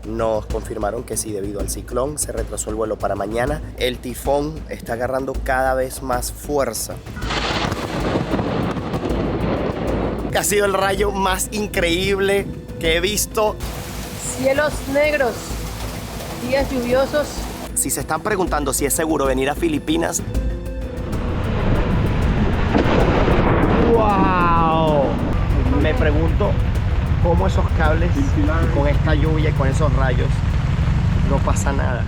nos confirmaron que sí, debido al ciclón se retrasó el vuelo para mañana. El tifón está agarrando cada vez más fuerza. Ha sido el rayo más increíble que he visto. Cielos negros, días lluviosos. Si se están preguntando si es seguro venir a Filipinas, ¡wow! Me pregunto cómo esos cables, con esta lluvia y con esos rayos, no pasa nada.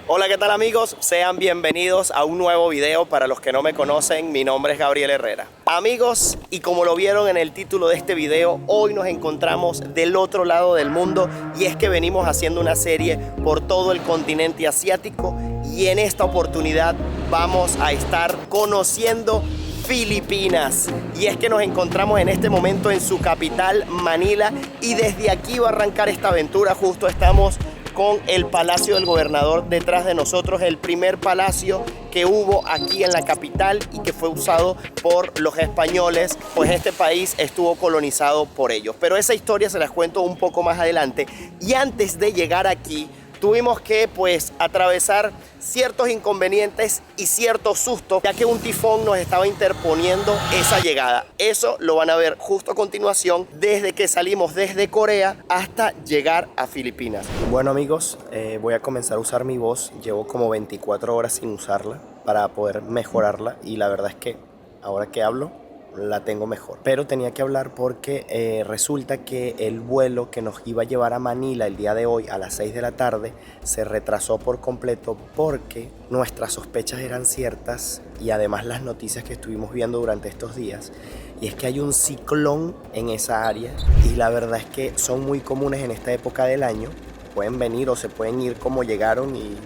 Hola, ¿qué tal amigos? Sean bienvenidos a un nuevo video. Para los que no me conocen, mi nombre es Gabriel Herrera. Amigos, y como lo vieron en el título de este video, hoy nos encontramos del otro lado del mundo, y es que venimos haciendo una serie por todo el continente asiático, y en esta oportunidad vamos a estar conociendo Filipinas. Y es que nos encontramos en este momento en su capital, Manila, y desde aquí va a arrancar esta aventura. Justo estamos con el Palacio del Gobernador detrás de nosotros, el primer palacio que hubo aquí en la capital y que fue usado por los españoles, pues este país estuvo colonizado por ellos. Pero esa historia se las cuento un poco más adelante. Y antes de llegar aquí, tuvimos que atravesar ciertos inconvenientes y ciertos sustos, ya que un tifón nos estaba interponiendo esa llegada. Eso lo van a ver justo a continuación, desde que salimos desde Corea hasta llegar a Filipinas. Bueno amigos, voy a comenzar a usar mi voz. Llevo como 24 horas sin usarla para poder mejorarla, y la verdad es que ahora que hablo la tengo mejor. Pero tenía que hablar porque resulta que el vuelo que nos iba a llevar a Manila el día de hoy a las 6 de la tarde se retrasó por completo, porque nuestras sospechas eran ciertas, y además las noticias que estuvimos viendo durante estos días, y es que hay un ciclón en esa área, y la verdad es que son muy comunes en esta época del año. Pueden venir o se pueden ir como llegaron y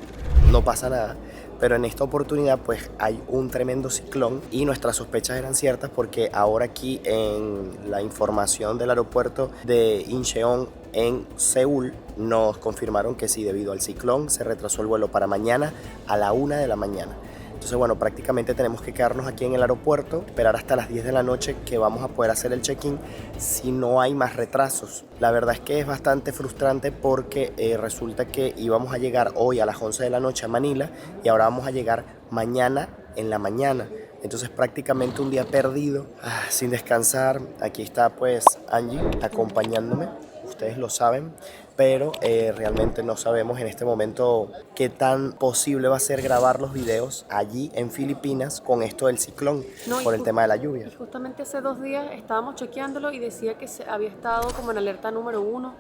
no pasa nada. Pero en esta oportunidad pues hay un tremendo ciclón, y nuestras sospechas eran ciertas, porque ahora aquí en la información del aeropuerto de Incheon en Seúl nos confirmaron que sí, debido al ciclón se retrasó el vuelo para mañana a la 1 de la mañana. Entonces bueno, prácticamente tenemos que quedarnos aquí en el aeropuerto, esperar hasta las 10 de la noche que vamos a poder hacer el check-in si no hay más retrasos. La verdad es que es bastante frustrante, porque resulta que íbamos a llegar hoy a las 11 de la noche a Manila, y ahora vamos a llegar mañana en la mañana. Entonces prácticamente un día perdido, sin descansar. Aquí está pues Angie acompañándome, ustedes lo saben, pero realmente no sabemos en este momento qué tan posible va a ser grabar los videos allí en Filipinas con esto del ciclón, por el tema de la lluvia. Y justamente hace 2 días estábamos chequeándolo y decía que había estado como en alerta número 1,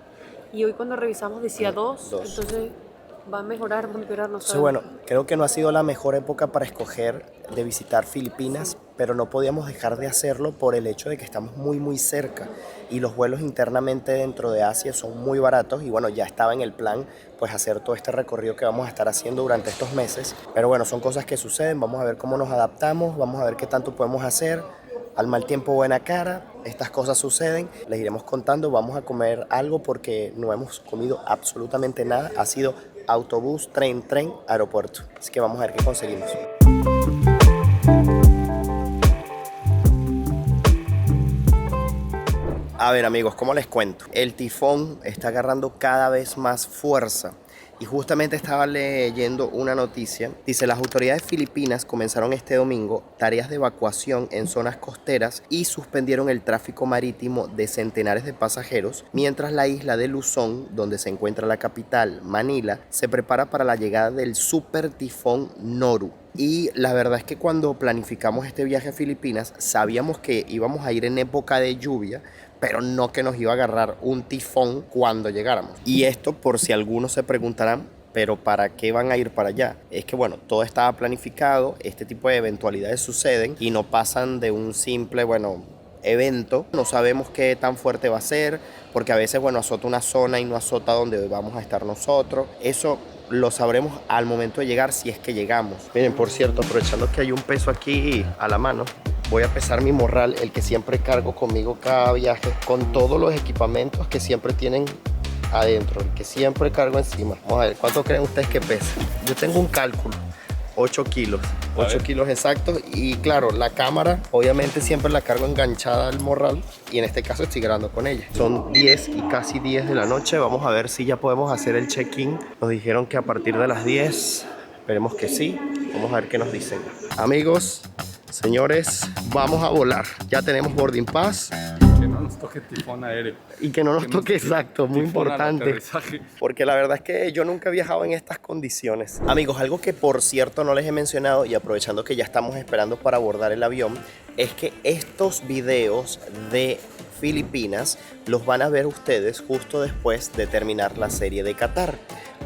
y hoy cuando revisamos decía 2, entonces va a mejorar, va a empeorar, no sé. Bueno, creo que no ha sido la mejor época para escoger de visitar Filipinas, pero no podíamos dejar de hacerlo por el hecho de que estamos muy cerca, y los vuelos internamente dentro de Asia son muy baratos, y bueno, ya estaba en el plan pues hacer todo este recorrido que vamos a estar haciendo durante estos meses. Pero bueno, son cosas que suceden, vamos a ver cómo nos adaptamos, vamos a ver qué tanto podemos hacer. Al mal tiempo buena cara, estas cosas suceden, les iremos contando. Vamos a comer algo porque no hemos comido absolutamente nada. Ha sido autobús, tren, aeropuerto. Así que vamos a ver qué conseguimos. A ver amigos, ¿cómo les cuento? El tifón está agarrando cada vez más fuerza. Y justamente estaba leyendo una noticia. Dice: las autoridades filipinas comenzaron este domingo tareas de evacuación en zonas costeras y suspendieron el tráfico marítimo de centenares de pasajeros, mientras la isla de Luzon, donde se encuentra la capital, Manila, se prepara para la llegada del super tifón Noru. Y la verdad es que cuando planificamos este viaje a Filipinas sabíamos que íbamos a ir en época de lluvia, pero no que nos iba a agarrar un tifón cuando llegáramos. Y esto, por si algunos se preguntarán, pero ¿para qué van a ir para allá? Es que bueno, todo estaba planificado, este tipo de eventualidades suceden y no pasan de un simple, evento. No sabemos qué tan fuerte va a ser, porque a veces, bueno, azota una zona y no azota donde vamos a estar nosotros. Eso lo sabremos al momento de llegar, si es que llegamos. Miren, por cierto, aprovechando que hay un peso aquí a la mano, voy a pesar mi morral, el que siempre cargo conmigo cada viaje, con todos los equipamientos que siempre tienen adentro, el que siempre cargo encima. Vamos a ver, ¿cuánto creen ustedes que pesa? Yo tengo un cálculo, 8 kilos. 8 kilos exactos. Y claro, la cámara obviamente siempre la cargo enganchada al morral, y en este caso estoy grabando con ella. Son 10 y casi 10 de la noche. Vamos a ver si ya podemos hacer el check-in. Nos dijeron que a partir de las 10. Esperemos que sí. Vamos a ver qué nos dicen. Amigos, señores, vamos a volar. Ya tenemos boarding pass. Que no nos toque tifón aéreo. Y que no nos toque, exacto, muy importante. Aterrizaje. Porque la verdad es que yo nunca he viajado en estas condiciones. Amigos, algo que por cierto no les he mencionado, y aprovechando que ya estamos esperando para abordar el avión, es que estos videos de Filipinas los van a ver ustedes justo después de terminar la serie de Qatar.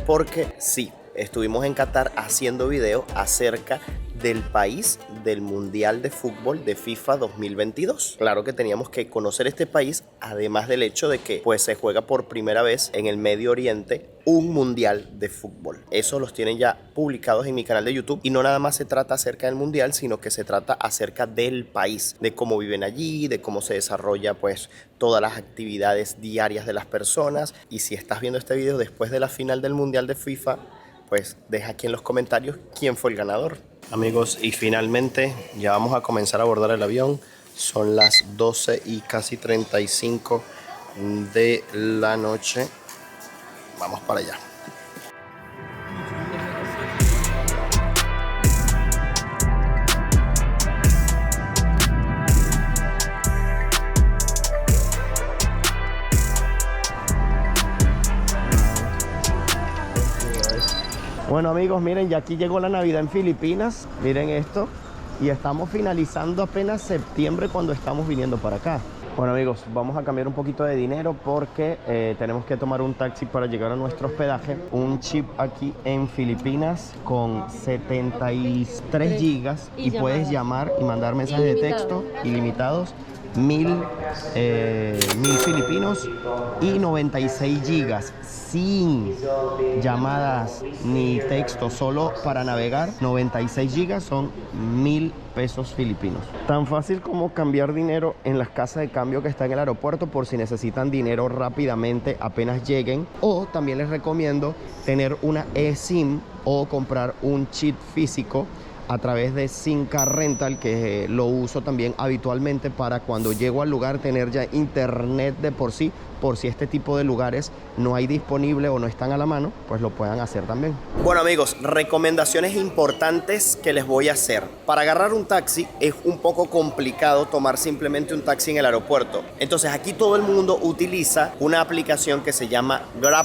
Porque sí, estuvimos en Qatar haciendo video acerca del país del Mundial de Fútbol de FIFA 2022. Claro que teníamos que conocer este país, además del hecho de que pues se juega por primera vez en el Medio Oriente un Mundial de Fútbol. Eso los tienen ya publicados en mi canal de YouTube, y no nada más se trata acerca del Mundial, sino que se trata acerca del país, de cómo viven allí, de cómo se desarrolla pues todas las actividades diarias de las personas. Y si estás viendo este video después de la final del Mundial de FIFA, pues deja aquí en los comentarios quién fue el ganador. Amigos, y finalmente ya vamos a comenzar a abordar el avión. Son las 12 y casi 35 de la noche. Vamos para allá. Bueno amigos, miren, ya aquí llegó la Navidad en Filipinas. Miren esto. Y estamos finalizando apenas septiembre cuando estamos viniendo para acá. Bueno amigos, vamos a cambiar un poquito de dinero porque tenemos que tomar un taxi para llegar a nuestro hospedaje. Un chip aquí en Filipinas con 73 gigas y puedes llamar y mandar mensajes de texto ilimitados. 1000 filipinos y 96 gigas sin llamadas ni texto, solo para navegar. 96 gigas son 1000 pesos filipinos. Tan fácil como cambiar dinero en las casas de cambio que están en el aeropuerto por si necesitan dinero rápidamente apenas lleguen. O también les recomiendo tener una eSIM o comprar un chip físico a través de SIM Card Rental, que lo uso también habitualmente para cuando llego al lugar tener ya internet de por sí, por si este tipo de lugares no hay disponible o no están a la mano, pues lo puedan hacer también. Bueno amigos, recomendaciones importantes que les voy a hacer. Para agarrar un taxi es un poco complicado tomar simplemente un taxi en el aeropuerto. Entonces aquí todo el mundo utiliza una aplicación que se llama Grab,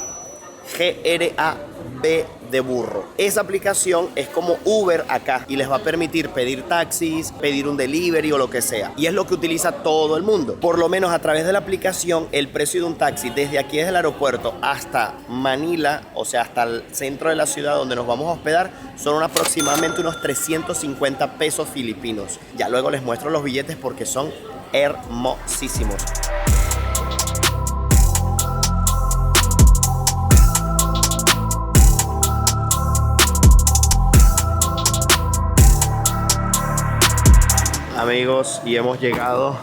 G-R-A-B de burro. Esa aplicación es como Uber acá y les va a permitir pedir taxis, pedir un delivery o lo que sea. Y es lo que utiliza todo el mundo. Por lo menos a través de la aplicación, el precio de un taxi desde aquí, desde el aeropuerto hasta Manila, o sea, hasta el centro de la ciudad donde nos vamos a hospedar, son aproximadamente unos 350 pesos filipinos. Ya luego les muestro los billetes porque son hermosísimos. Amigos, y hemos llegado.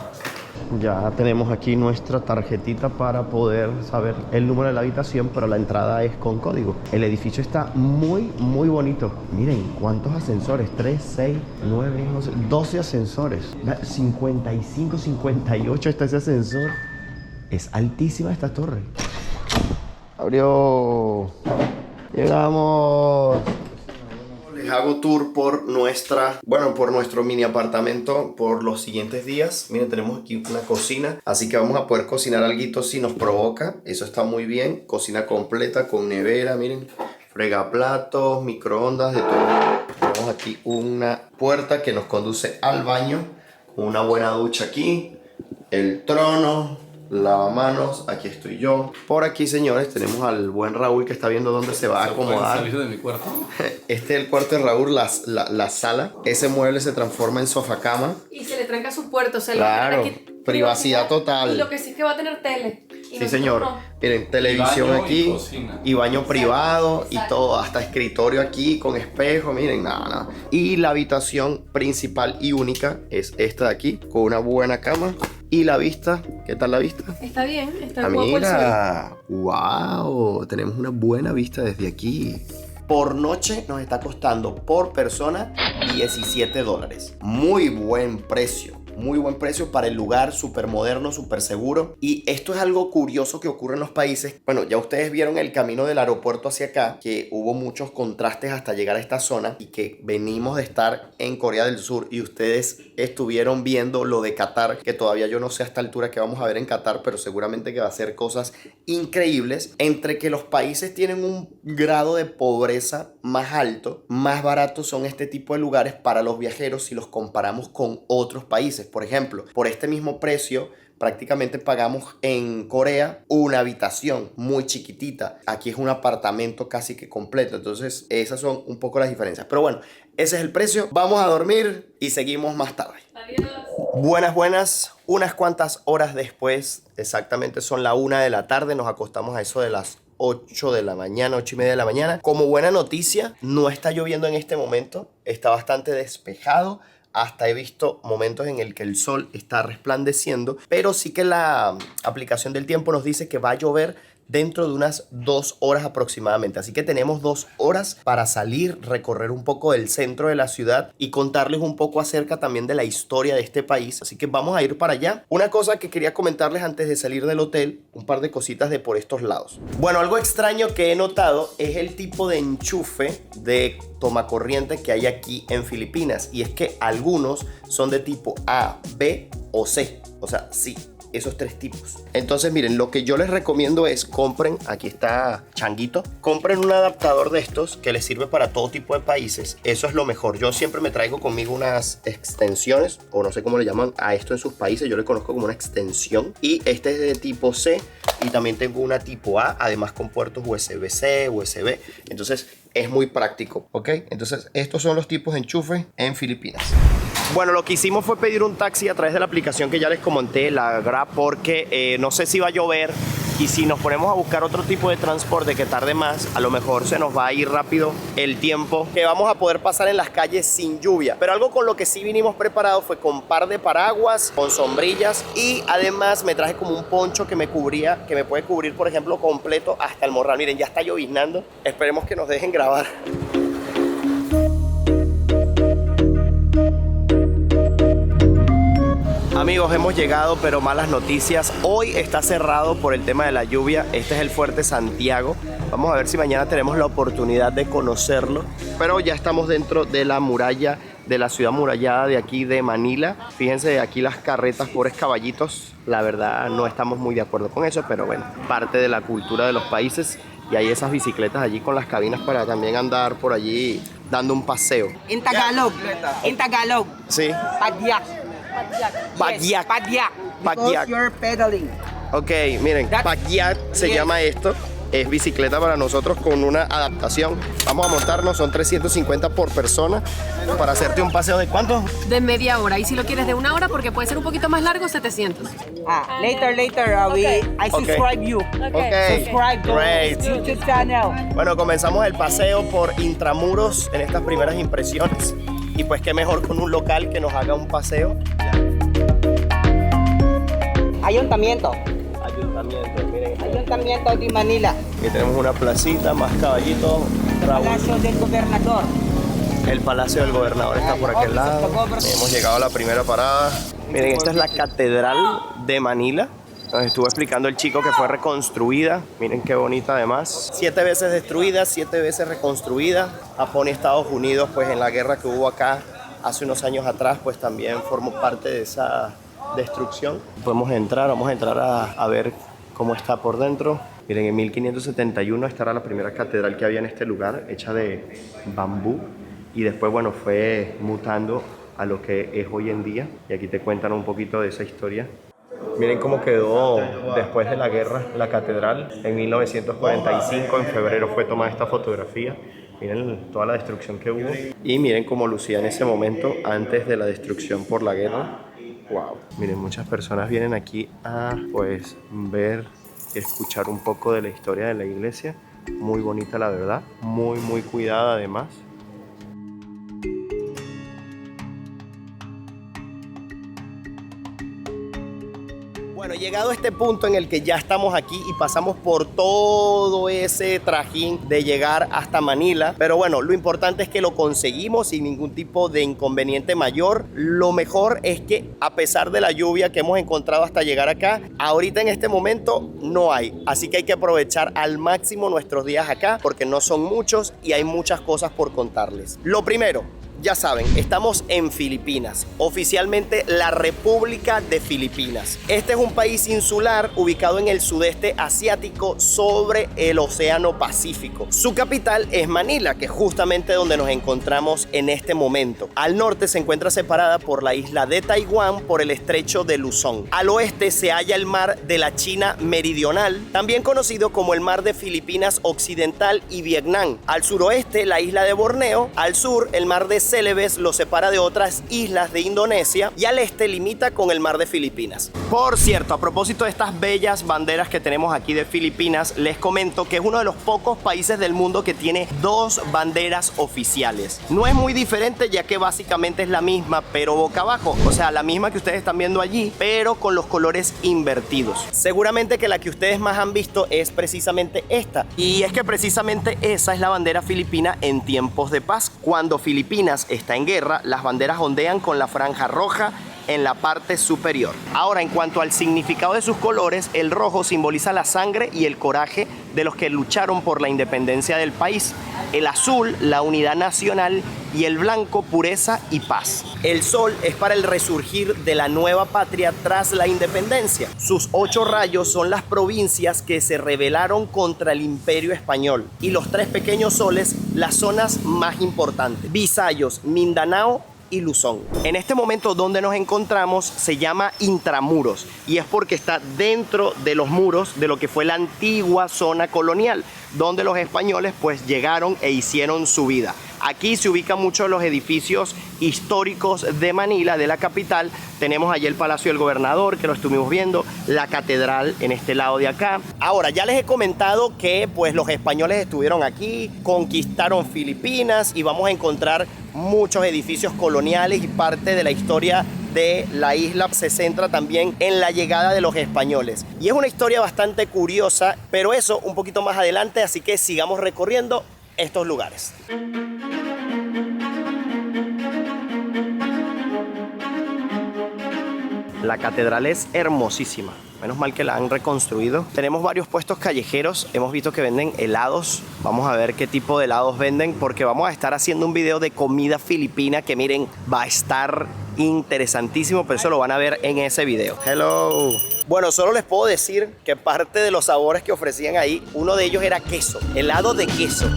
Ya tenemos aquí nuestra tarjetita para poder saber el número de la habitación, pero la entrada es con código. El edificio está muy bonito. Miren cuántos ascensores: 3, 6, 9, 11, 12 ascensores. 55, 58 está ese ascensor. Es altísima esta torre. Abrió. Llegamos. Les hago tour por nuestro mini apartamento por los siguientes días. Miren, tenemos aquí una cocina, así que vamos a poder cocinar alguito si nos provoca. Eso está muy bien. Cocina completa con nevera, miren, fregaplatos, microondas, de todo. Tenemos aquí una puerta que nos conduce al baño, con una buena ducha aquí, el trono, lavamanos, aquí estoy yo. Por aquí, señores, tenemos al buen Raúl que está viendo dónde se va a acomodar. ¿Salir de mi cuarto? Este es el cuarto de Raúl, la sala. Ese mueble se transforma en sofá cama. Y se le tranca su puerta, o sea, Claro. la que Privacidad total. Y lo que sí es que va a tener tele. Y Sí, señor. no. Miren, televisión baño y aquí cocina. y baño privado Exacto. y todo, hasta escritorio aquí con espejo, miren, nada. Y la habitación principal y única es esta de aquí, con una buena cama y la vista. ¿Qué tal la vista? Está bien, está guapo el sol. Mira, wow, tenemos una buena vista desde aquí. Por noche nos está costando por persona $17. Muy buen precio. Muy buen precio para el lugar, súper moderno, súper seguro. Y esto es algo curioso que ocurre en los países. Bueno, ya ustedes vieron el camino del aeropuerto hacia acá, que hubo muchos contrastes hasta llegar a esta zona y que venimos de estar en Corea del Sur y ustedes estuvieron viendo lo de Qatar, que todavía yo no sé a esta altura qué vamos a ver en Qatar, pero seguramente que va a ser cosas increíbles. Entre que los países tienen un grado de pobreza más alto, más baratos son este tipo de lugares para los viajeros si los comparamos con otros países. Por ejemplo, por este mismo precio prácticamente pagamos en Corea una habitación muy chiquitita. Aquí es un apartamento casi que completo. Entonces esas son un poco las diferencias. Pero bueno, ese es el precio. Vamos a dormir y seguimos más tarde. Adiós. Buenas. Unas cuantas horas después, exactamente son la 1 de la tarde, nos acostamos a eso de las 8 de la mañana, 8:30 de la mañana. Como buena noticia, no está lloviendo en este momento, está bastante despejado. Hasta he visto momentos en el que el sol está resplandeciendo, pero sí que la aplicación del tiempo nos dice que va a llover dentro de unas 2 horas aproximadamente. Así que tenemos 2 horas para salir, recorrer un poco del centro de la ciudad y contarles un poco acerca también de la historia de este país. Así que vamos a ir para allá. Una cosa que quería comentarles antes de salir del hotel, un par de cositas de por estos lados. Bueno, algo extraño que he notado es el tipo de enchufe de tomacorriente que hay aquí en Filipinas. Y es que algunos son de tipo A, B o C. O sea, sí. Esos 3 tipos. Entonces, miren, lo que yo les recomiendo es compren, aquí está Changuito, compren un adaptador de estos que les sirve para todo tipo de países. Eso es lo mejor. Yo siempre me traigo conmigo unas extensiones, o no sé cómo le llaman a esto en sus países, yo le conozco como una extensión. Y este es de tipo C y también tengo una tipo A, además con puertos USB-C, USB. Entonces, es muy práctico, ¿ok? Entonces, estos son los tipos de enchufe en Filipinas. Bueno, lo que hicimos fue pedir un taxi a través de la aplicación que ya les comenté, la Grab, porque no sé si va a llover y si nos ponemos a buscar otro tipo de transporte que tarde más, a lo mejor se nos va a ir rápido el tiempo que vamos a poder pasar en las calles sin lluvia. Pero algo con lo que sí vinimos preparados fue con par de paraguas, con sombrillas y además me traje como un poncho que me cubría, que me puede cubrir, por ejemplo, completo hasta el morral. Miren, ya está lloviznando. Esperemos que nos dejen grabar. Amigos, hemos llegado, pero malas noticias. Hoy está cerrado por el tema de la lluvia. Este es el Fuerte Santiago. Vamos a ver si mañana tenemos la oportunidad de conocerlo. Pero ya estamos dentro de la muralla, de la ciudad murallada de aquí de Manila. Fíjense aquí las carretas, pobres caballitos. La verdad no estamos muy de acuerdo con eso, pero bueno, parte de la cultura de los países. Y hay esas bicicletas allí con las cabinas para también andar por allí dando un paseo. In Tagalog. In Tagalog. Sí. Padyak. Pagyak. Yes, padyak. Padyak. Because you're pedaling. Ok, miren, Pagyak se llama esto. Es bicicleta para nosotros con una adaptación. Vamos a montarnos, son 350 por persona para hacerte un paseo de ¿cuánto? De media hora. Y si lo quieres de 1 hora, porque puede ser un poquito más largo, 700. Later, I subscribe you. Ok, Subscribe to great. YouTube channel. Bueno, comenzamos el paseo por Intramuros en estas primeras impresiones. Y pues qué mejor con un local que nos haga un paseo. Ayuntamiento. Ayuntamiento, miren. Ayuntamiento de Manila. Aquí tenemos una placita, más caballitos. Raúl. Palacio del Gobernador. El Palacio del Gobernador está por aquel lado. Hemos llegado a la primera parada. Miren, esta es la Catedral de Manila. Nos estuvo explicando el chico que fue reconstruida. Miren qué bonita además. 7 veces destruida, 7 veces reconstruida. Japón y Estados Unidos, pues en la guerra que hubo acá hace unos años atrás, pues también formó parte de esa destrucción. Podemos entrar, vamos a entrar a ver cómo está por dentro. Miren, en 1571 esta era la primera catedral que había en este lugar, hecha de bambú. Y después, bueno, fue mutando a lo que es hoy en día. Y aquí te cuentan un poquito de esa historia. Miren cómo quedó después de la guerra la catedral. En 1945, en febrero, fue tomada esta fotografía. Miren toda la destrucción que hubo. Y miren cómo lucía en ese momento, antes de la destrucción por la guerra. Wow. Miren, muchas personas vienen aquí a pues ver y escuchar un poco de la historia de la iglesia. Muy bonita, la verdad. Muy, muy cuidada además. Bueno, llegado a este punto en el que ya estamos aquí y pasamos por todo ese trajín de llegar hasta Manila, pero bueno, lo importante es que lo conseguimos sin ningún tipo de inconveniente mayor. Lo mejor es que a pesar de la lluvia que hemos encontrado hasta llegar acá, ahorita en este momento no hay, así que hay que aprovechar al máximo nuestros días acá porque no son muchos y hay muchas cosas por contarles. Lo primero, ya saben, estamos en Filipinas, oficialmente la República de Filipinas. Este es un país insular ubicado en el sudeste asiático sobre el Océano Pacífico. Su capital es Manila, que es justamente donde nos encontramos en este momento. Al norte se encuentra separada por la isla de Taiwán por el estrecho de Luzón. Al oeste se halla el mar de la China Meridional, también conocido como el mar de Filipinas Occidental y Vietnam. Al suroeste la isla de Borneo, al sur el mar de Celebes lo separa de otras islas de Indonesia y al este limita con el mar de Filipinas. Por cierto, a propósito de estas bellas banderas que tenemos aquí de Filipinas, les comento que es uno de los pocos países del mundo que tiene dos banderas oficiales. No es muy diferente ya que básicamente es la misma, pero boca abajo, o sea, la misma que ustedes están viendo allí, pero con los colores invertidos. Seguramente que la que ustedes más han visto es precisamente esta, y es que precisamente esa es la bandera filipina en tiempos de paz. Cuando Filipinas está en guerra, las banderas ondean con la franja roja en la parte superior. Ahora, en cuanto al significado de sus colores, el rojo simboliza la sangre y el coraje de los que lucharon por la independencia del país. El azul, la unidad nacional, y el blanco, pureza y paz. El sol es para el resurgir de la nueva patria tras la independencia. Sus 8 rayos son las provincias que se rebelaron contra el Imperio Español. Y los 3 pequeños soles, las zonas más importantes: Visayos, Mindanao y Luzón. En este momento donde nos encontramos se llama Intramuros y es porque está dentro de los muros de lo que fue la antigua zona colonial, donde los españoles pues llegaron e hicieron su vida. Aquí se ubican muchos de los edificios históricos de Manila, de la capital. Tenemos allí el Palacio del Gobernador, que lo estuvimos viendo, la catedral en este lado de acá. Ahora, ya les he comentado que pues los españoles estuvieron aquí, conquistaron Filipinas y vamos a encontrar muchos edificios coloniales y parte de la historia de la isla se centra también en la llegada de los españoles. Y es una historia bastante curiosa, pero eso un poquito más adelante, así que sigamos recorriendo estos lugares. La catedral es hermosísima, menos mal que la han reconstruido. Tenemos varios puestos callejeros, hemos visto que venden helados. Vamos a ver qué tipo de helados venden porque vamos a estar haciendo un video de comida filipina que miren, va a estar interesantísimo, pero eso lo van a ver en ese video. Hello. Bueno, solo les puedo decir que parte de los sabores que ofrecían ahí, uno de ellos era queso, helado de queso.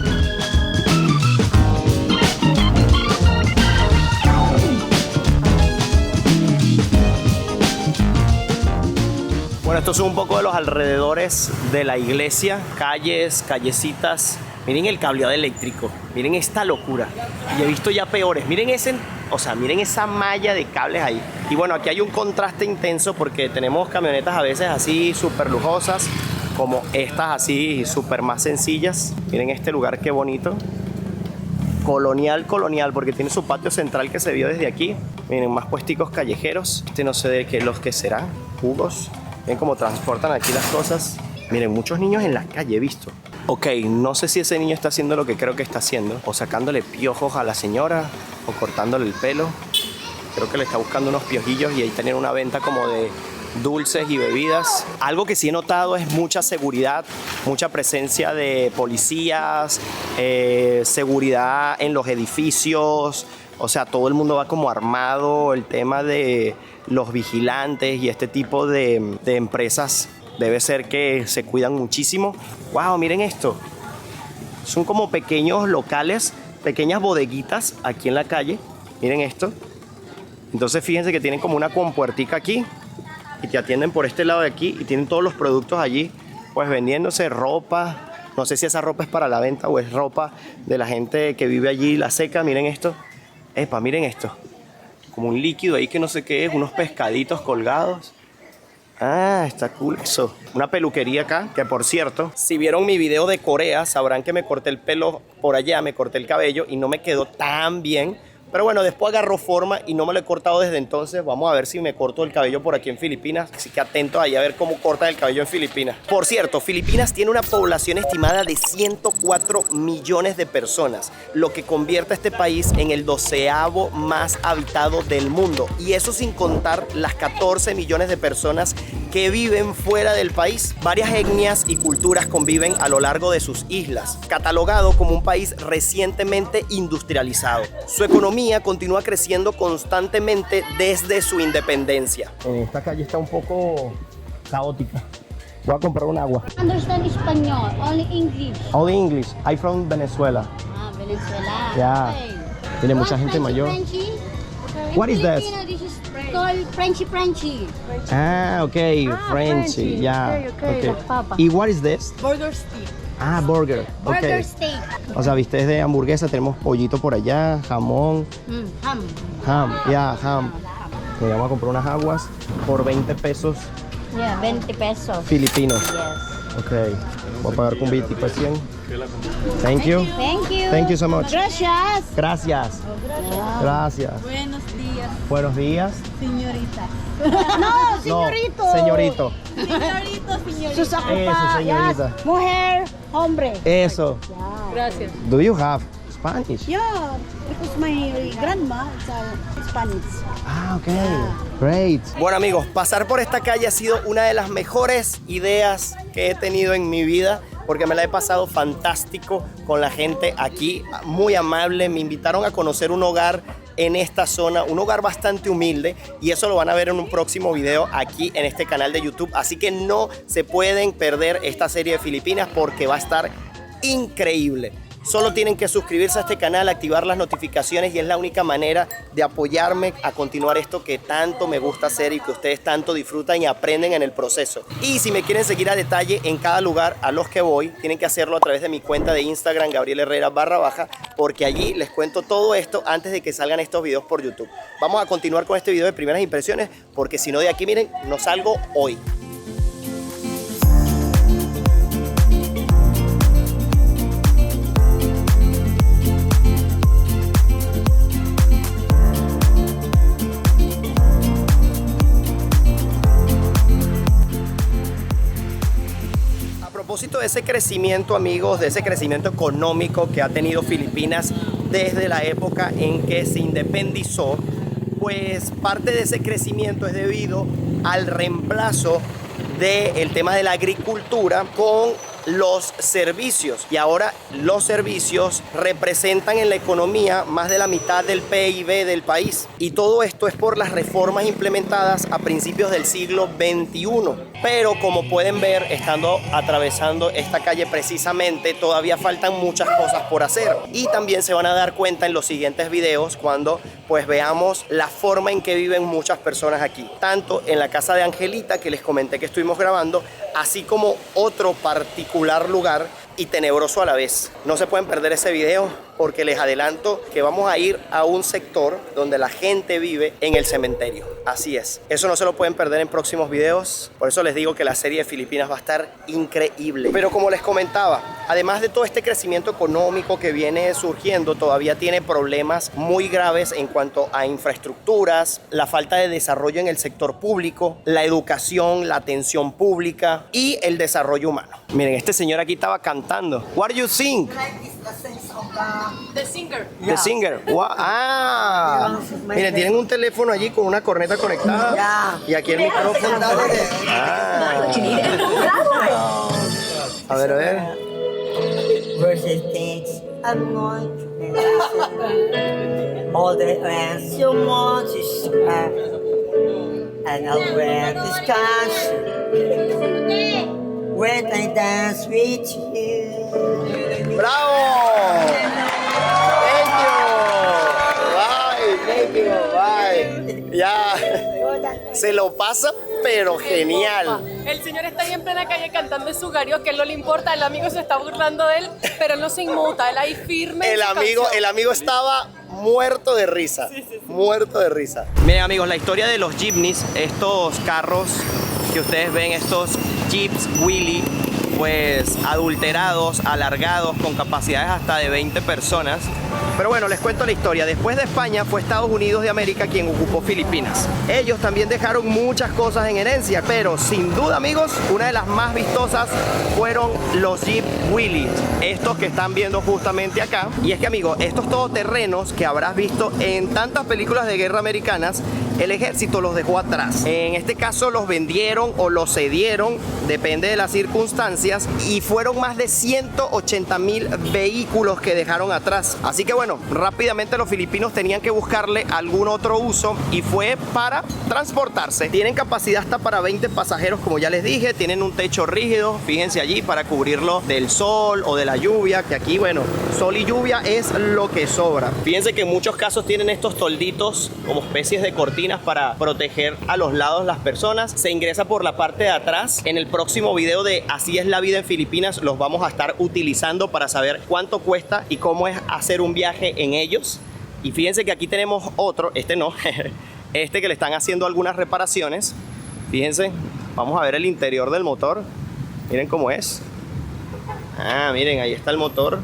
Bueno, estos son un poco de los alrededores de la iglesia, calles, callecitas. Miren el cableado eléctrico, miren esta locura. Y he visto ya peores, miren miren esa malla de cables ahí. Y bueno, aquí hay un contraste intenso porque tenemos camionetas a veces así súper lujosas, como estas así súper más sencillas. Miren este lugar qué bonito. Colonial, porque tiene su patio central que se vio desde aquí. Miren, más puesticos callejeros. No sé de qué los que serán, jugos. Miren cómo transportan aquí las cosas. Miren, muchos niños en la calle he visto. Ok, no sé si ese niño está haciendo lo que creo que está haciendo. O sacándole piojos a la señora, o cortándole el pelo. Creo que le está buscando unos piojillos y ahí tenían una venta como de dulces y bebidas. Algo que sí he notado es mucha seguridad, mucha presencia de policías, seguridad en los edificios. O sea, todo el mundo va como armado. El tema de los vigilantes y este tipo de empresas debe ser que se cuidan muchísimo. ¡Wow! Miren esto. Son como pequeños locales, pequeñas bodeguitas aquí en la calle. Miren esto. Entonces fíjense que tienen como una compuertica aquí y te atienden por este lado de aquí y tienen todos los productos allí, pues vendiéndose ropa. No sé si esa ropa es para la venta o es ropa de la gente que vive allí, la seca. Miren esto. Epa, miren esto. como un líquido ahí que no sé qué es, unos pescaditos colgados. Ah, está cool eso. Una peluquería acá, que por cierto, si vieron mi video de Corea, sabrán que me corté el pelo por allá, me corté el cabello y no me quedó tan bien. Pero bueno, después agarró forma y no me lo he cortado desde entonces. Vamos a ver si me corto el cabello por aquí en Filipinas. Así que atentos ahí a ver cómo cortan el cabello en Filipinas. Por cierto, Filipinas tiene una población estimada de 104 millones de personas, lo que convierte a este país en el 12º más habitado del mundo. Y eso sin contar las 14 millones de personas que viven fuera del país. Varias etnias y culturas conviven a lo largo de sus islas, catalogado como un país recientemente industrializado. Su economía continúa creciendo constantemente desde su independencia. Esta calle está un poco caótica. Voy a comprar un agua. Understand español, only English. Only English. I'm from Venezuela. Ah, Venezuela. Yeah. Okay. Tiene mucha What, gente mayor. Frenchy? What is that? Filipino, this is called Frenchy. Ah, okay. Frenchy. Frenchy. Yeah. Okay. Las papas. ¿Y what is this? Burger stick. Ah, burger. Burger Okay. steak. O sea, viste, es de hamburguesa, tenemos pollito por allá, jamón, Ham. ham. Me vamos a comprar unas aguas por 20 pesos Yeah, 20 pesos. filipinos. Yes. Ok, voy a pagar con Bitcoin por 100. Thank you. Thank you. Thank you so much. Gracias. Gracias. Gracias. Buenos días, Buenos días. señorita. No, señorito. No, señorito. Señorito, señorita. Sus Eso, señorita. yes. Mujer, hombre. Eso. Gracias. Do you have Spanish? Yeah, because my grandma is Spanish. Ah, ok. Great. Bueno, amigos, pasar por esta calle ha sido una de las mejores ideas que he tenido en mi vida, porque me la he pasado fantástico con la gente aquí, muy amable. Me invitaron a conocer un hogar en esta zona, un hogar bastante humilde, y eso lo van a ver en un próximo video aquí en este canal de YouTube. Así que no se pueden perder esta serie de Filipinas porque va a estar increíble. Solo tienen que suscribirse a este canal, activar las notificaciones, y es la única manera de apoyarme a continuar esto que tanto me gusta hacer y que ustedes tanto disfrutan y aprenden en el proceso. Y si me quieren seguir a detalle en cada lugar a los que voy, tienen que hacerlo a través de mi cuenta de Instagram, Gabriel Herrera _, porque allí les cuento todo esto antes de que salgan estos videos por YouTube. Vamos a continuar con este video de primeras impresiones, porque si no de aquí, miren, no salgo hoy. A propósito de ese crecimiento, amigos, de ese crecimiento económico que ha tenido Filipinas desde la época en que se independizó, pues parte de ese crecimiento es debido al reemplazo del tema de la agricultura con los servicios, y ahora los servicios representan en la economía más de la mitad del PIB del país, y todo esto es por las reformas implementadas a principios del siglo XXI. Pero como pueden ver, estando atravesando esta calle precisamente, todavía faltan muchas cosas por hacer, y también se van a dar cuenta en los siguientes videos cuando pues veamos la forma en que viven muchas personas aquí, tanto en la casa de Angelita que les comenté que estuvimos grabando, así como otro particular lugar y tenebroso a la vez. No se pueden perder ese video, porque les adelanto que vamos a ir a un sector donde la gente vive en el cementerio. Así es, eso no se lo pueden perder en próximos videos. Por eso les digo que la serie de Filipinas va a estar increíble. Pero como les comentaba, además de todo este crecimiento económico que viene surgiendo, todavía tiene problemas muy graves en cuanto a infraestructuras, la falta de desarrollo en el sector público, la educación, la atención pública y el desarrollo humano. Miren, este señor aquí estaba cantando. What do you think? The Singer. The Singer. Ah, miren, tienen un teléfono allí con una corneta conectada y aquí el micrófono. Ah. A ver, a ver. Versus I'm going to all the hands you want to start, and I'll wear this cash when I dance with you. ¡Bravo! Thank you. Bye. Ya. Se lo pasa, pero genial. El señor está ahí en plena calle cantando en su gario, que él no le importa, el amigo se está burlando de él, pero él no se inmuta, él ahí firme. El amigo estaba muerto de risa. muerto de risa. Miren amigos, la historia de los jeepneys, estos carros que ustedes ven, estos Jeeps Willys, pues adulterados, alargados, con capacidades hasta de 20 personas. Pero bueno, les cuento la historia. Después de España fue Estados Unidos de América quien ocupó Filipinas. Ellos también dejaron muchas cosas en herencia, pero sin duda amigos, una de las más vistosas fueron los Jeep Willys, estos que están viendo justamente acá. Y es que amigos, estos todoterrenos que habrás visto en tantas películas de guerra americanas, el ejército los dejó atrás. En este caso los vendieron o los cedieron, depende de las circunstancias, y fueron más de 180,000 vehículos que dejaron atrás. Así que bueno, rápidamente los filipinos tenían que buscarle algún otro uso y fue para transportarse. Tienen capacidad hasta para 20 pasajeros, como ya les dije, tienen un techo rígido, fíjense allí, para cubrirlo del sol o de la lluvia, que aquí bueno, sol y lluvia es lo que sobra. Fíjense que en muchos casos tienen estos tolditos como especies de cortinas para proteger a los lados las personas. Se ingresa por la parte de atrás. En el próximo video de Así es la vida en Filipinas los vamos a estar utilizando para saber cuánto cuesta y cómo es hacer un viaje en ellos. Y fíjense que aquí tenemos otro, este no, este que le están haciendo algunas reparaciones. Fíjense, vamos a ver el interior del motor. Miren cómo es. Ah, miren, ahí está el motor.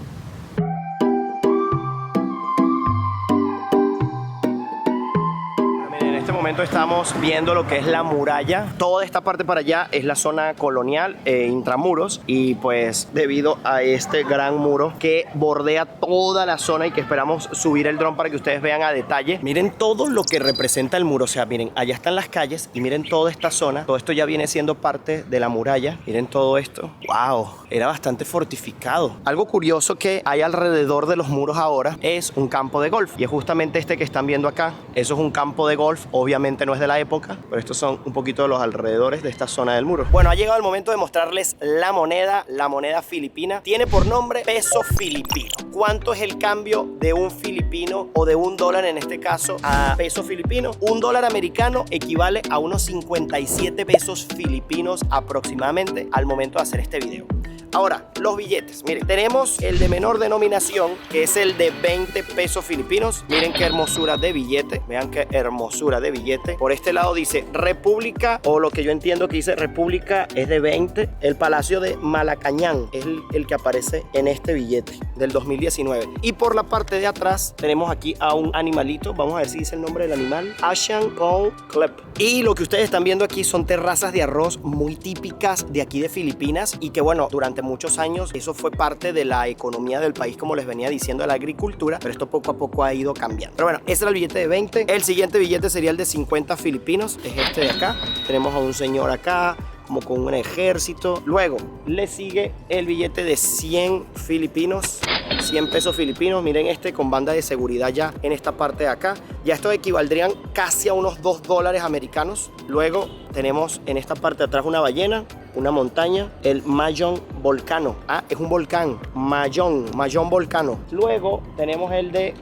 Estamos viendo lo que es la muralla. Toda esta parte para allá es la zona colonial, intramuros, y pues debido a este gran muro que bordea toda la zona y que esperamos subir el dron para que ustedes vean a detalle, miren todo lo que representa el muro. O sea, miren, allá están las calles y miren toda esta zona. Todo esto ya viene siendo parte de la muralla. Miren todo esto. ¡Wow! Era bastante fortificado. Algo curioso que hay alrededor de los muros ahora es un campo de golf, y es justamente este que están viendo acá. Eso es un campo de golf, obviamente no es de la época, pero estos son un poquito de los alrededores de esta zona del muro. Bueno, ha llegado el momento de mostrarles la moneda filipina. Tiene por nombre peso filipino. ¿Cuánto es el cambio de un filipino o de un dólar en este caso a peso filipino? Un dólar americano equivale a unos 57 pesos filipinos aproximadamente al momento de hacer este video. Ahora, los billetes. Miren, tenemos el de menor denominación, que es el de 20 pesos filipinos. Miren qué hermosura de billete. Vean qué hermosura de billete. Por este lado dice República, o lo que yo entiendo que dice República es de 20. El Palacio de Malacañán es el que aparece en este billete del 2019. Y por la parte de atrás tenemos aquí a un animalito. Vamos a ver si dice el nombre del animal. Asian Gold Club. Y lo que ustedes están viendo aquí son terrazas de arroz muy típicas de aquí de Filipinas, y que bueno, durante muchos años eso fue parte de la economía del país, como les venía diciendo, de la agricultura, pero esto poco a poco ha ido cambiando. Pero bueno, ese era el billete de 20. El siguiente billete sería el de 50 filipinos, es este de acá. Tenemos a un señor acá como con un ejército. Luego le sigue el billete de 100 filipinos, 100 pesos filipinos. Miren este con banda de seguridad ya en esta parte de acá. Ya estos equivaldrían casi a unos 2 dólares americanos. Luego tenemos en esta parte de atrás una ballena, una montaña, el Mayong Volcano. Ah, es un volcán, Mayong Volcano. Luego tenemos el de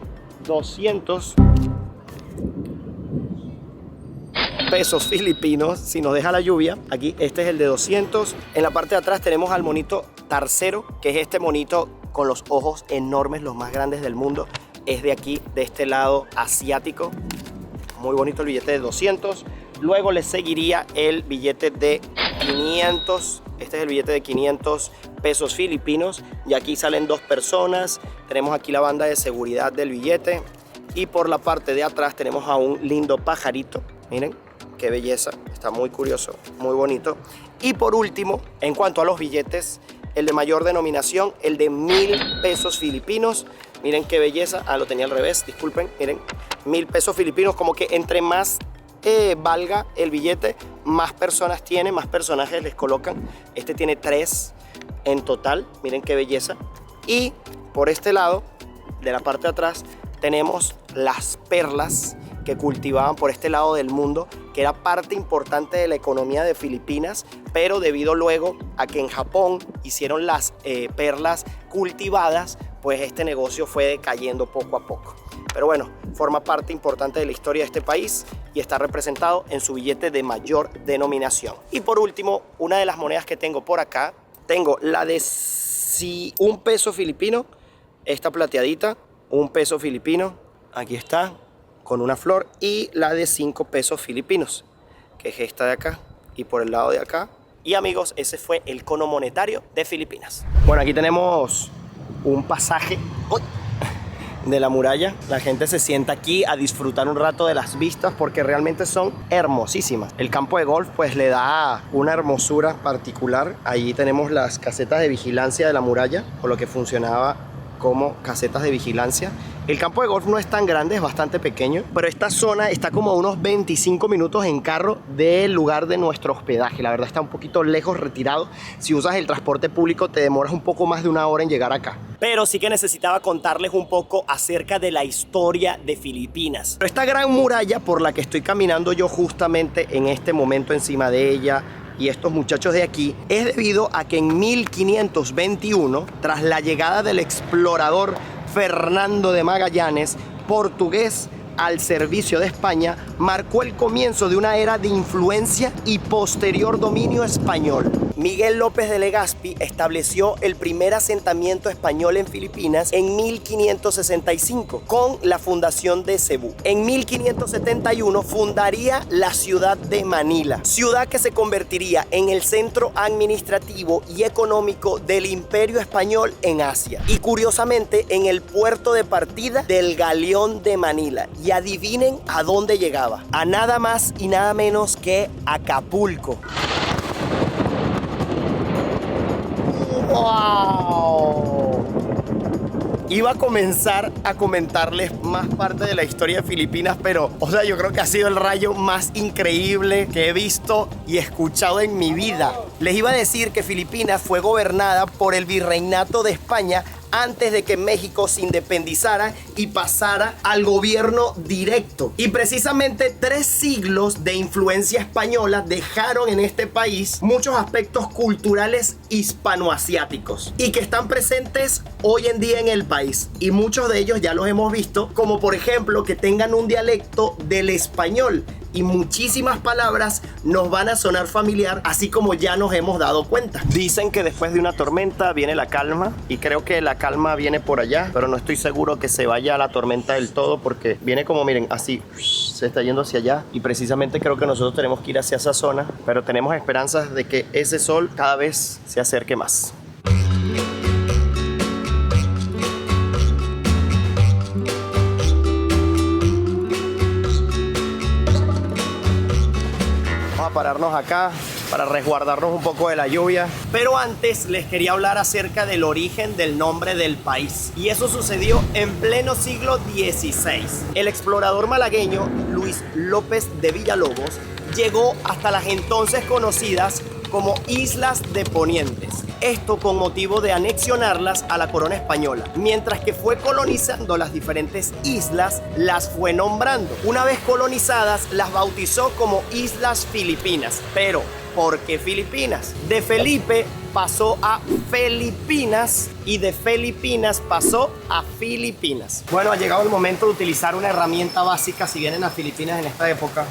200 pesos filipinos, si nos deja la lluvia. Aquí este es el de 200. En la parte de atrás tenemos al monito Tarcero, que es este monito con los ojos enormes, los más grandes del mundo. Es de aquí, de este lado asiático. Muy bonito el billete de 200. Luego le seguiría el billete de 500. Este es el billete de 500 pesos filipinos. Y aquí salen 2 personas. Tenemos aquí la banda de seguridad del billete. Y por la parte de atrás tenemos a un lindo pajarito. Miren qué belleza. Está muy curioso, muy bonito. Y por último, en cuanto a los billetes, el de mayor denominación, el de 1000 pesos filipinos. Miren qué belleza. Ah, lo tenía al revés, disculpen. Miren, 1000 pesos filipinos. Como que entre más valga el billete, más personas tiene, más personajes les colocan. Este tiene 3 en total. Miren qué belleza. Y por este lado, de la parte de atrás, tenemos las perlas que cultivaban por este lado del mundo, que era parte importante de la economía de Filipinas, pero debido luego a que en Japón hicieron las perlas cultivadas, pues este negocio fue decayendo poco a poco. Pero bueno, forma parte importante de la historia de este país y está representado en su billete de mayor denominación. Y por último, una de las monedas que tengo por acá, tengo la de 1 peso filipino, esta plateadita, 1 peso filipino, aquí está. con una flor, y la de 5 pesos filipinos, que es esta de acá, y por el lado de acá. Y amigos, ese fue el cono monetario de Filipinas. Bueno, aquí tenemos un pasaje de la muralla. La gente se sienta aquí a disfrutar un rato de las vistas porque realmente son hermosísimas. El campo de golf pues le da una hermosura particular. Allí tenemos las casetas de vigilancia de la muralla, o lo que funcionaba como casetas de vigilancia. El campo de golf no es tan grande, es bastante pequeño, pero esta zona está como a unos 25 minutos en carro del lugar de nuestro hospedaje. La verdad está un poquito lejos, retirado. Si usas el transporte público te demoras un poco más de una hora en llegar acá. Pero sí que necesitaba contarles un poco acerca de la historia de Filipinas. Pero esta gran muralla por la que estoy caminando yo justamente en este momento encima de ella, y estos muchachos de aquí, es debido a que en 1521, tras la llegada del explorador Fernando de Magallanes, portugués al servicio de España, marcó el comienzo de una era de influencia y posterior dominio español. Miguel López de Legazpi estableció el primer asentamiento español en Filipinas en 1565 con la fundación de Cebú. En 1571 fundaría la ciudad de Manila, ciudad que se convertiría en el centro administrativo y económico del Imperio Español en Asia, y curiosamente en el puerto de partida del galeón de Manila. Y adivinen a dónde llegaba, a nada más y nada menos que Acapulco. ¡Wow! Iba a comenzar a comentarles más parte de la historia de Filipinas, pero, o sea, yo creo que ha sido el rayo más increíble que he visto y escuchado en mi vida. Les iba a decir que Filipinas fue gobernada por el Virreinato de España antes de que México se independizara y pasara al gobierno directo. Y precisamente 3 siglos de influencia española dejaron en este país muchos aspectos culturales hispanoasiáticos y que están presentes hoy en día en el país. Y muchos de ellos ya los hemos visto, como por ejemplo que tengan un dialecto del español. Y muchísimas palabras nos van a sonar familiar, así como ya nos hemos dado cuenta. Dicen que después de una tormenta viene la calma, y creo que la calma viene por allá, pero no estoy seguro que se vaya a la tormenta del todo, porque viene como, miren, así, se está yendo hacia allá, y precisamente creo que nosotros tenemos que ir hacia esa zona, pero tenemos esperanzas de que ese sol cada vez se acerque más. Pararnos acá para resguardarnos un poco de la lluvia. Pero antes les quería hablar acerca del origen del nombre del país. Y eso sucedió en pleno siglo XVI. El explorador malagueño Luis López de Villalobos llegó hasta las entonces conocidas como Islas de Ponientes. Esto con motivo de anexionarlas a la corona española. Mientras que fue colonizando las diferentes islas, las fue nombrando. Una vez colonizadas, las bautizó como Islas Filipinas. Pero, ¿por qué Filipinas? De Felipe pasó a Filipinas y de Filipinas pasó a Filipinas. Bueno, ha llegado el momento de utilizar una herramienta básica si vienen a Filipinas en esta época,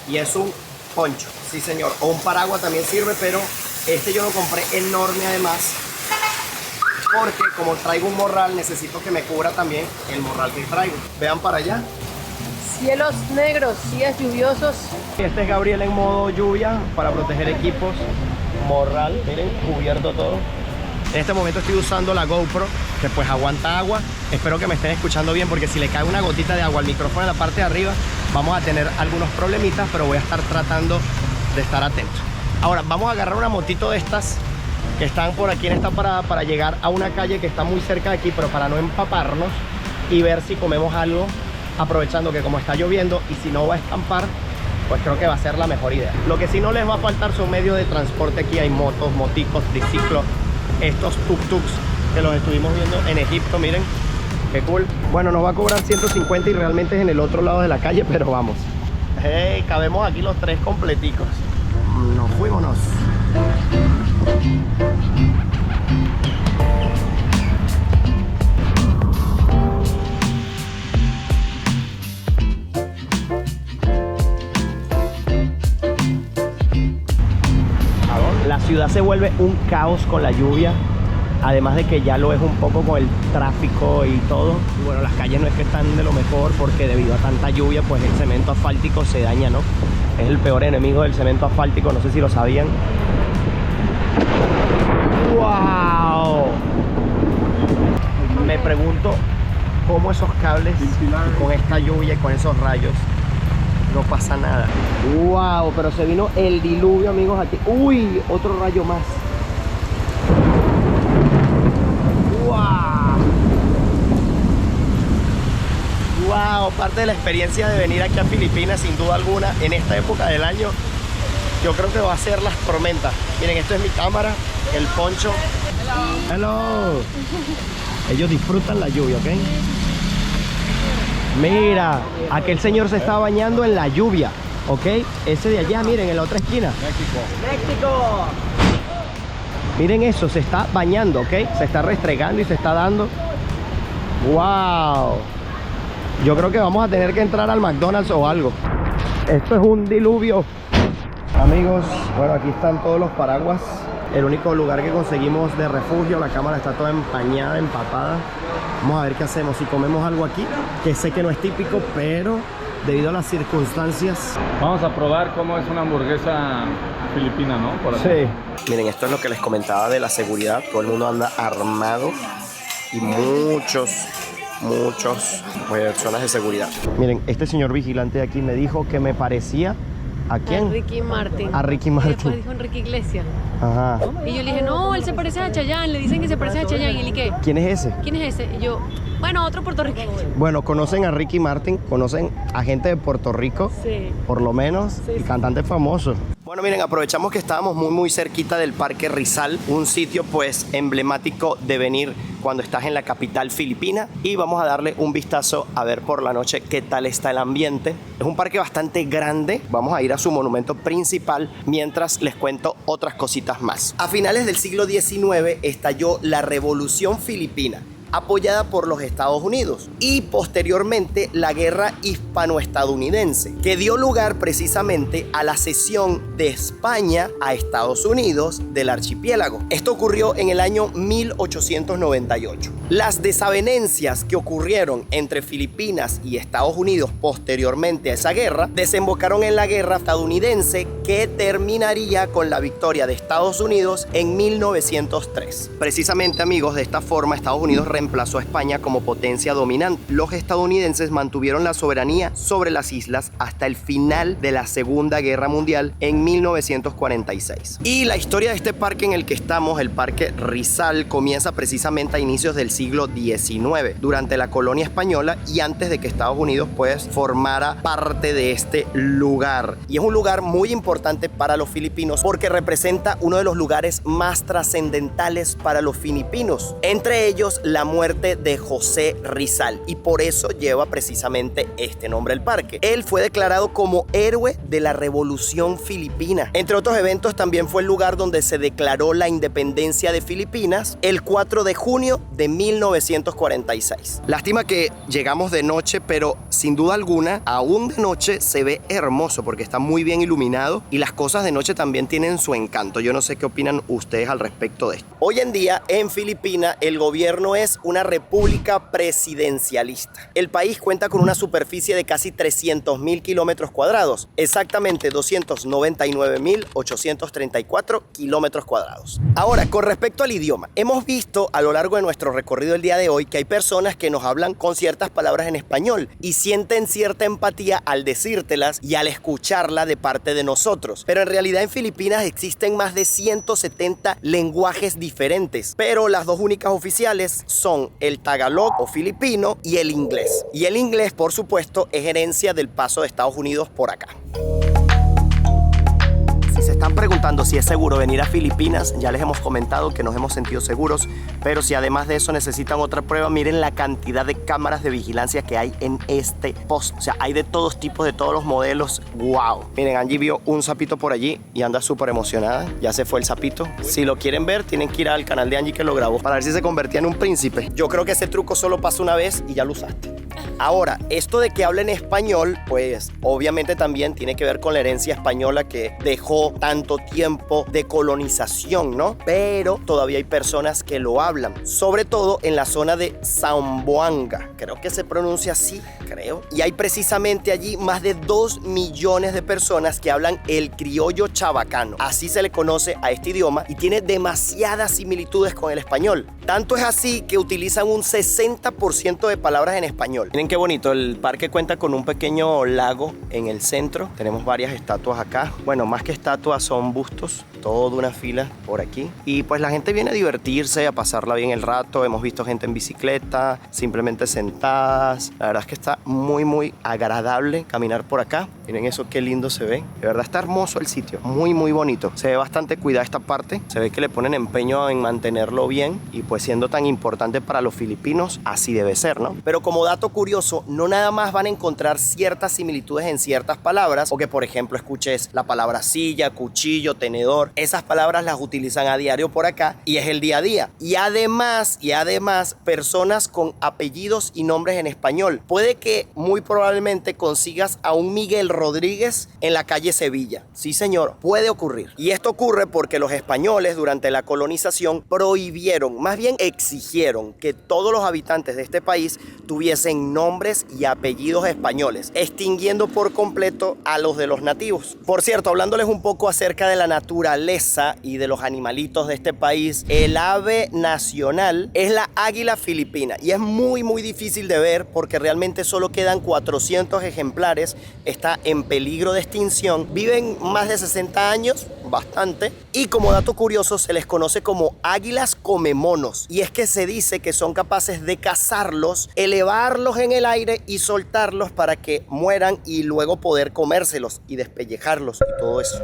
y es un poncho. Sí, señor. O un paraguas también sirve, pero este yo lo compré enorme además, porque como traigo un morral, necesito que me cubra también el morral que traigo. Vean para allá. Cielos negros, días lluviosos. Este es Gabriel en modo lluvia para proteger equipos. Morral, miren, cubierto todo. En este momento estoy usando la GoPro, que pues aguanta agua. Espero que me estén escuchando bien, porque si le cae una gotita de agua al micrófono en la parte de arriba, vamos a tener algunos problemitas, pero voy a estar tratando de estar atento. Ahora, vamos a agarrar una motito de estas que están por aquí en esta parada para llegar a una calle que está muy cerca de aquí, pero para no empaparnos, y ver si comemos algo, aprovechando que como está lloviendo y si no va a estampar, pues creo que va a ser la mejor idea. Lo que sí no les va a faltar son medios de transporte. Aquí hay motos, moticos, triciclos, estos tuk-tuks que los estuvimos viendo en Egipto, miren, qué cool. Bueno, nos va a cobrar 150 y realmente es en el otro lado de la calle, pero vamos. Hey, cabemos aquí los 3 completicos. Nos fuímonos. La ciudad se vuelve un caos con la lluvia. Además de que ya lo es un poco con el tráfico y todo. Y bueno, las calles no es que están de lo mejor porque debido a tanta lluvia, pues el cemento asfáltico se daña, ¿no? Es el peor enemigo del cemento asfáltico, no sé si lo sabían. ¡Wow! Me pregunto cómo esos cables con esta lluvia y con esos rayos no pasa nada. ¡Wow! Pero se vino el diluvio, amigos, aquí. ¡Uy! Otro rayo más. ¡Wow! Parte de la experiencia de venir aquí a Filipinas, sin duda alguna, en esta época del año, yo creo que va a ser las tormentas. Miren, esto es mi cámara, el poncho. Hello. Ellos disfrutan la lluvia, ¿ok? Mira, aquel señor se está bañando en la lluvia, ¿ok? Ese de allá, miren, en la otra esquina. México. Miren eso, se está bañando, ¿ok? Se está restregando y se está dando. ¡Wow! Yo creo que vamos a tener que entrar al McDonald's o algo. Esto es un diluvio. Amigos, bueno, aquí están todos los paraguas. El único lugar que conseguimos de refugio. La cámara está toda empañada, empapada. Vamos a ver qué hacemos. Si comemos algo aquí, que sé que no es típico, pero debido a las circunstancias. Vamos a probar cómo es una hamburguesa filipina, ¿no? Por aquí. Sí. Miren, esto es lo que les comentaba de la seguridad. Todo el mundo anda armado y muchos personas de seguridad. Miren, este señor vigilante de aquí me dijo que me parecía ¿a quién? A Ricky Martin. A Ricky Y Martin. después dijo Enrique Iglesias. Ajá. Y yo le dije, no, él se parece a Chayanne. Le dicen que se parece a Chayanne. Y le dije, ¿Quién es ese? ¿quién es ese? Y yo, bueno, otro puertorriqueño. Bueno, conocen a Ricky Martin, conocen a gente de Puerto Rico, Sí. por lo menos, Sí, y sí. cantante famoso. Bueno, miren, aprovechamos que estábamos muy cerquita del Parque Rizal, un sitio pues emblemático de venir cuando estás en la capital filipina, y vamos a darle un vistazo a ver por la noche qué tal está el ambiente. Es un parque bastante grande, vamos a ir a su monumento principal mientras les cuento otras cositas más. A finales del siglo XIX estalló la Revolución Filipina, apoyada por los Estados Unidos, y posteriormente la guerra hispano-estadounidense, que dio lugar precisamente a la cesión de España a Estados Unidos del archipiélago. Esto ocurrió en el año 1898. Las desavenencias que ocurrieron entre Filipinas y Estados Unidos posteriormente a esa guerra desembocaron en la guerra estadounidense, que terminaría con la victoria de Estados Unidos en 1903. Precisamente, amigos, de esta forma Estados Unidos reemplazó a España como potencia dominante. Los estadounidenses mantuvieron la soberanía sobre las islas hasta el final de la Segunda Guerra Mundial en 1946. Y la historia de este parque en el que estamos, el Parque Rizal, comienza precisamente a inicios del siglo XIX, durante la colonia española y antes de que Estados Unidos pues formara parte de este lugar. Y es un lugar muy importante para los filipinos porque representa uno de los lugares más trascendentales para los filipinos, entre ellos la muerte de José Rizal, y por eso lleva precisamente este nombre el parque. Él fue declarado como héroe de la Revolución Filipina. Entre otros eventos, también fue el lugar donde se declaró la independencia de Filipinas el 4 de junio de 1946. Lástima que llegamos de noche, pero sin duda alguna, aún de noche se ve hermoso porque está muy bien iluminado y las cosas de noche también tienen su encanto. Yo no sé qué opinan ustedes al respecto de esto. Hoy en día en Filipinas el gobierno es una república presidencialista. El país cuenta con una superficie de casi 300.000 kilómetros cuadrados, exactamente 299.834 kilómetros cuadrados. Ahora, con respecto al idioma, hemos visto a lo largo de nuestro recorrido el día de hoy que hay personas que nos hablan con ciertas palabras en español y sienten cierta empatía al decírtelas y al escucharla de parte de nosotros. Pero en realidad en Filipinas existen más de 170 lenguajes diferentes, pero las dos únicas oficiales son el tagalog o filipino y el inglés. Y el inglés, por supuesto, es herencia del paso de Estados Unidos por acá. Si se están preguntando si es seguro venir a Filipinas, ya les hemos comentado que nos hemos sentido seguros, pero si además de eso necesitan otra prueba, miren la cantidad de cámaras de vigilancia que hay en este post. O sea, hay de todos tipos, de todos los modelos. ¡Wow! Miren, Angie vio un sapito por allí y anda súper emocionada. Ya se fue el sapito. Si lo quieren ver, tienen que ir al canal de Angie que lo grabó para ver si se convertía en un príncipe. Yo creo que ese truco solo pasa una vez y ya lo usaste. Ahora, esto de que hablen español, pues obviamente también tiene que ver con la herencia española que dejó tanto tiempo de colonización, ¿no? Pero todavía hay personas que lo hablan, sobre todo en la zona de Zamboanga, creo que se pronuncia así, creo. Y hay precisamente allí más de 2 millones de personas que hablan el criollo chabacano. Así se le conoce a este idioma y tiene demasiadas similitudes con el español. Tanto es así que utilizan un 60% de palabras en español. Miren qué bonito, el parque cuenta con un pequeño lago en el centro. Tenemos varias estatuas acá. Bueno, más que estatuas son bustos, toda una fila por aquí. Y pues la gente viene a divertirse, a pasarla bien el rato. Hemos visto gente en bicicleta, simplemente sentadas. La verdad es que está muy agradable caminar por acá. Miren eso, qué lindo se ve. De verdad está hermoso el sitio, muy bonito. Se ve bastante cuidada esta parte. Se ve que le ponen empeño en mantenerlo bien y pues siendo tan importante para los filipinos, así debe ser, ¿no? Pero como dato curioso, no nada más van a encontrar ciertas similitudes en ciertas palabras, o que por ejemplo escuches la palabra silla, cuchillo, tenedor. Esas palabras las utilizan a diario por acá y es el día a día. Y además, personas con apellidos y nombres en español. Puede que muy probablemente consigas a un Miguel Rodríguez en la calle Sevilla. Sí, señor, puede ocurrir. Y esto ocurre porque los españoles durante la colonización prohibieron, más bien exigieron que todos los habitantes de este país tuviesen nombres y apellidos españoles, extinguiendo por completo a los de los nativos. Por cierto, hablándoles un poco acerca de la naturaleza y de los animalitos de este país, el ave nacional es la águila filipina y es muy difícil de ver porque realmente solo quedan 400 ejemplares, está en peligro de extinción, viven más de 60 años, bastante, y como dato curioso se les conoce como águilas comemonos, y es que se dice que son capaces de cazarlos, elevarlos en el aire y soltarlos para que mueran y luego poder comérselos y despellejarlos y todo eso.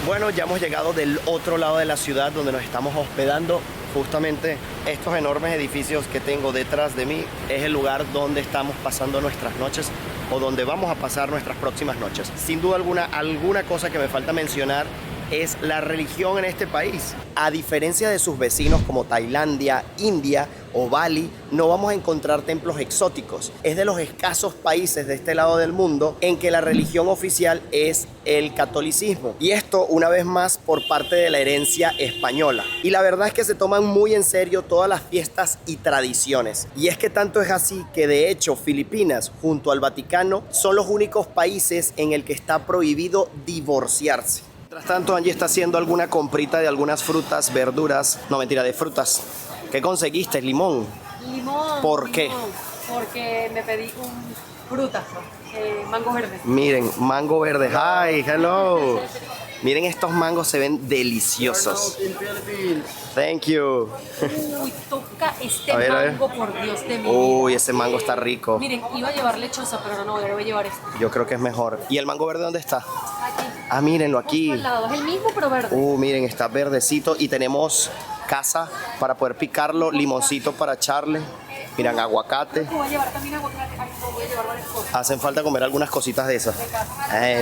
Bueno, ya hemos llegado del otro lado de la ciudad donde nos estamos hospedando. Justamente estos enormes edificios que tengo detrás de mí es el lugar donde estamos pasando nuestras noches o donde vamos a pasar nuestras próximas noches. Sin duda alguna cosa que me falta mencionar es la religión en este país. A diferencia de sus vecinos como Tailandia, India o Bali, no vamos a encontrar templos exóticos. Es de los escasos países de este lado del mundo en que la religión oficial es el catolicismo. Y esto, una vez más, por parte de la herencia española. Y la verdad es que se toman muy en serio todas las fiestas y tradiciones. Y es que tanto es así que, de hecho, Filipinas, junto al Vaticano, son los únicos países en el que está prohibido divorciarse. Mientras tanto, Angie está haciendo alguna comprita de algunas frutas, verduras, no mentira, de frutas. ¿Qué conseguiste? ¿Limón? Limón. ¿Por qué? Porque me pedí frutas, mango verde. Miren, mango verde. Hi, hello. Miren, estos mangos se ven deliciosos. Thank you. Uy, toca este A ver. mango, por Dios de mi vida. Uy, ese mango está rico. Miren, iba a llevar lechosa, pero no, ahora voy a llevar este. Yo creo que es mejor. ¿Y el mango verde dónde está? Aquí. Ah, mírenlo aquí. Al lado, es el mismo, pero verde. Miren, está verdecito y tenemos casa para poder picarlo, limoncito para echarle. Miren, aguacate. Voy a llevar también aguacate. Ay, no, voy a llevar varias cosas. Hacen falta comer algunas cositas de esas.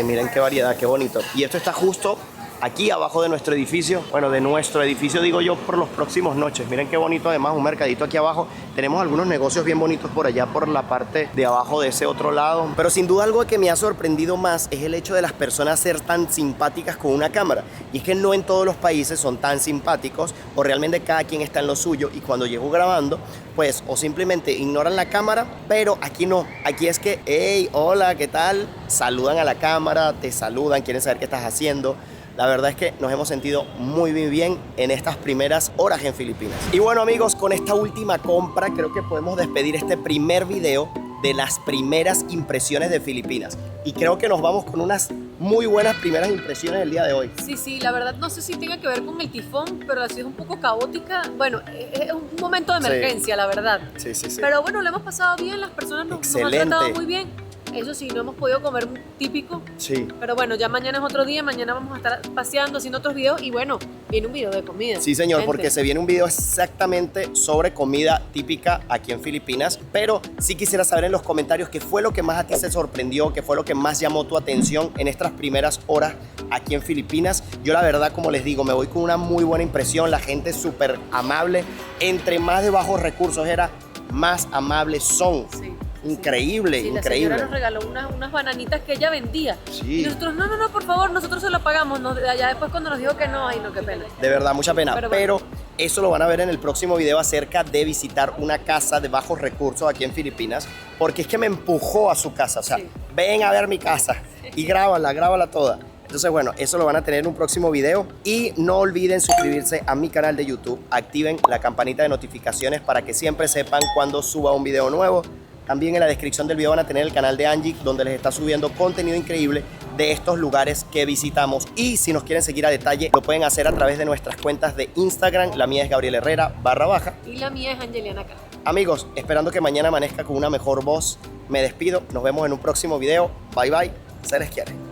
Miren qué variedad, qué bonito. Y esto está justo aquí abajo de nuestro edificio. Bueno, de nuestro edificio digo yo por los próximos noches. Miren qué bonito, además un mercadito aquí abajo. Tenemos algunos negocios bien bonitos por allá, por la parte de abajo de ese otro lado. Pero sin duda algo que me ha sorprendido más es el hecho de las personas ser tan simpáticas con una cámara. Y es que no en todos los países son tan simpáticos o realmente cada quien está en lo suyo y cuando llego grabando, pues o simplemente ignoran la cámara, pero aquí no. Aquí es que, hey, hola, ¿qué tal? Saludan a la cámara, te saludan, quieren saber qué estás haciendo. La verdad es que nos hemos sentido muy bien en estas primeras horas en Filipinas. Y bueno, amigos, con esta última compra creo que podemos despedir este primer video de las primeras impresiones de Filipinas. Y creo que nos vamos con unas muy buenas primeras impresiones del día de hoy. Sí, la verdad no sé si tenga que ver con el tifón, pero así es un poco caótica. Bueno, es un momento de emergencia, la verdad. Sí. Pero bueno, lo hemos pasado bien, las personas nos han tratado muy bien. Eso sí, no hemos podido comer típico. Sí. Pero bueno, ya mañana es otro día, mañana vamos a estar paseando, haciendo otros videos y bueno, viene un video de comida. Sí, señor, gente. porque se viene un video exactamente sobre comida típica aquí en Filipinas, pero sí quisiera saber en los comentarios qué fue lo que más a ti se sorprendió, qué fue lo que más llamó tu atención en estas primeras horas aquí en Filipinas. Yo la verdad, como les digo, me voy con una muy buena impresión. La gente es súper amable. Entre más de bajos recursos era, más amables son. Sí. Increíble, Sí, increíble. La señora nos regaló unas bananitas que ella vendía. Sí. Y nosotros, no, por favor, nosotros se la pagamos. Allá después cuando nos dijo que no, ay no, qué pena. De verdad, mucha pena. Pero Pero, bueno. eso lo van a ver en el próximo video acerca de visitar una casa de bajos recursos aquí en Filipinas. Porque es que me empujó a su casa. O sea, Sí. ven a ver mi casa y grábala toda. Entonces, bueno, eso lo van a tener en un próximo video. Y no olviden suscribirse a mi canal de YouTube. Activen la campanita de notificaciones para que siempre sepan cuando suba un video nuevo. También en la descripción del video van a tener el canal de Angie, donde les está subiendo contenido increíble de estos lugares que visitamos. Y si nos quieren seguir a detalle, lo pueden hacer a través de nuestras cuentas de Instagram. La mía es Gabriel Herrera _. Y la mía es Angeliana Castro. Amigos, esperando que mañana amanezca con una mejor voz, me despido. Nos vemos en un próximo video. Bye bye. Se les quiere.